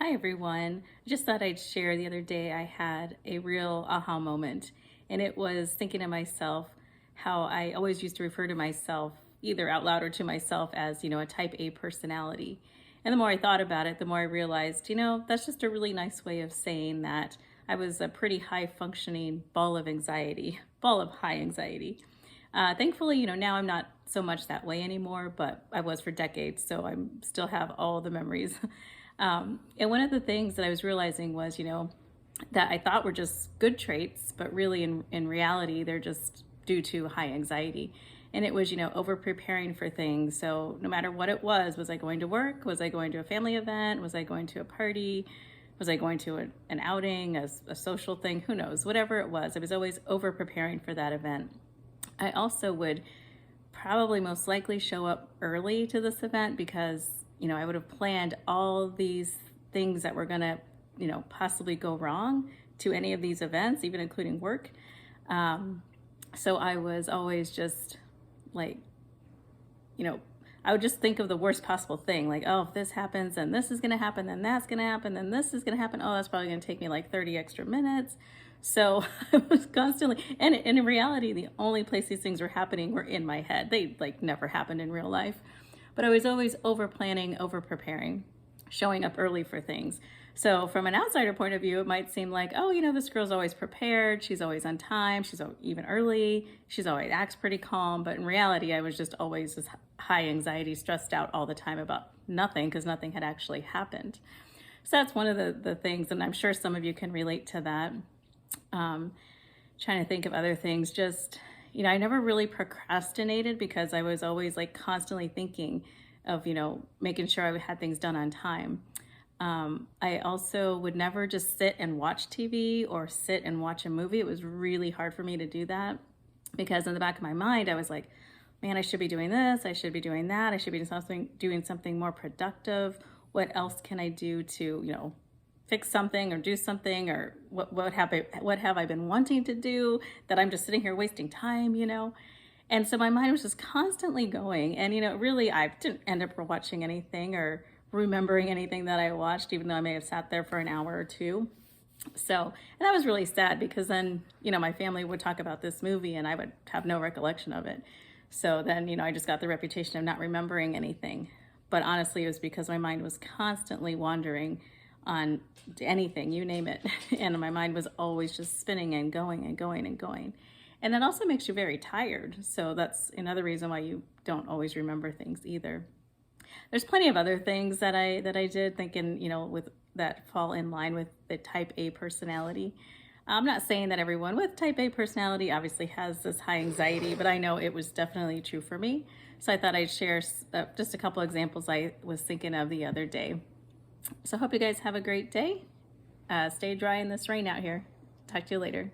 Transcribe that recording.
Hi everyone. I just thought I'd share the other day I had a real aha moment, and it was thinking to myself how I always used to refer to myself either out loud or to myself as, a type A personality. And the more I thought about it, the more I realized, that's just a really nice way of saying that I was a pretty high functioning ball of anxiety, ball of high anxiety. Thankfully, now I'm not so much that way anymore, but I was for decades, so I still have all the memories. And one of the things that I was realizing was, that I thought were just good traits, but really in reality, they're just due to high anxiety. And it was, over preparing for things. So no matter what it was I going to work? Was I going to a family event? Was I going to a party? Was I going to an outing, a social thing? Who knows? Whatever it was, I was always over preparing for that event. I also would probably most likely show up early to this event because, I would have planned all these things that were going to, possibly go wrong to any of these events, even including work. So I was always just like, I would just think of the worst possible thing. Like, oh, if this happens, then this is going to happen, then that's going to happen, then this is going to happen. Oh, that's probably going to take me like 30 extra minutes. So I was constantly, and in reality, the only place these things were happening were in my head. They like never happened in real life. But I was always over planning, over preparing, showing up early for things. So from an outsider point of view, it might seem like, oh, this girl's always prepared. She's always on time. She's even early. She's always acts pretty calm. But in reality, I was just always this high anxiety, stressed out all the time about nothing because nothing had actually happened. So that's one of the things, and I'm sure some of you can relate to that. Trying to think of other things, just, I never really procrastinated because I was always like constantly thinking of, making sure I had things done on time. I also would never just sit and watch TV or sit and watch a movie. It was really hard for me to do that because in the back of my mind, I was like, man, I should be doing this. I should be doing that. I should be doing something more productive. What else can I do to, fix something or do something, or what have I been wanting to do that I'm just sitting here wasting time, And so my mind was just constantly going. And, really, I didn't end up watching anything or remembering anything that I watched, even though I may have sat there for an hour or two. So, and that was really sad because then, my family would talk about this movie and I would have no recollection of it. So then, I just got the reputation of not remembering anything. But honestly, it was because my mind was constantly wandering on anything, you name it. And my mind was always just spinning and going and going and going. And that also makes you very tired. So that's another reason why you don't always remember things either. There's plenty of other things that I did thinking, with that fall in line with the type A personality. I'm not saying that everyone with type A personality obviously has this high anxiety, but I know it was definitely true for me. So I thought I'd share just a couple examples I was thinking of the other day. So I hope you guys have a great day. Stay dry in this rain out here. Talk to you later.